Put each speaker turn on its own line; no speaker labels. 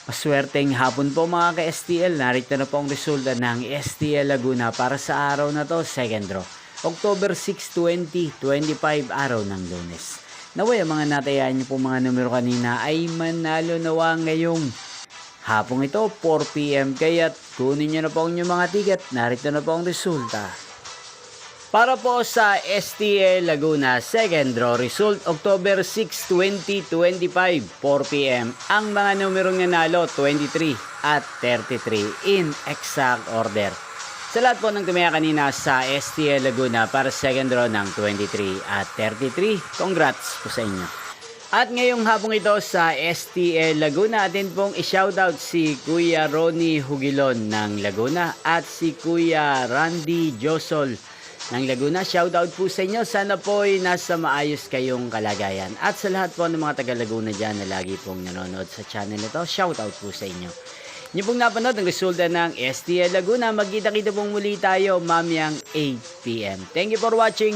Maswerteng hapon po mga ka-STL. Narito na po ang resulta ng STL Laguna para sa araw na to, second draw. October 6, 2025, araw ng Lunes. Naway ang mga natayaan niyo po mga numero kanina ay manalo nawa ngayong hapong ito, 4 PM. Kaya't kunin niyo na po ang inyong mga ticket. Narito na po ang resulta. Para po sa STL Laguna second draw result October 6, 2025, 4 PM. Ang mga numerong nanalo 23 at 33 in exact order. Sa lahat po ng tumaya kanina sa STL Laguna para second draw ng 23 at 33, congrats po sa inyo. At ngayong hapong ito sa STL Laguna, atin pong i-shoutout si Kuya Ronnie Hugilon ng Laguna at si Kuya Randy Josol ng Laguna. Shoutout po sa inyo. Sana po ay nasa maayos kayong kalagayan. At sa lahat po ng mga taga Laguna dyan na lagi pong nanonood sa channel nito, shoutout po sa inyo. Inyo pong napanood ang resulta ng STL Laguna. Magkita-kita pong muli tayo mamayang 8 PM. Thank you for watching.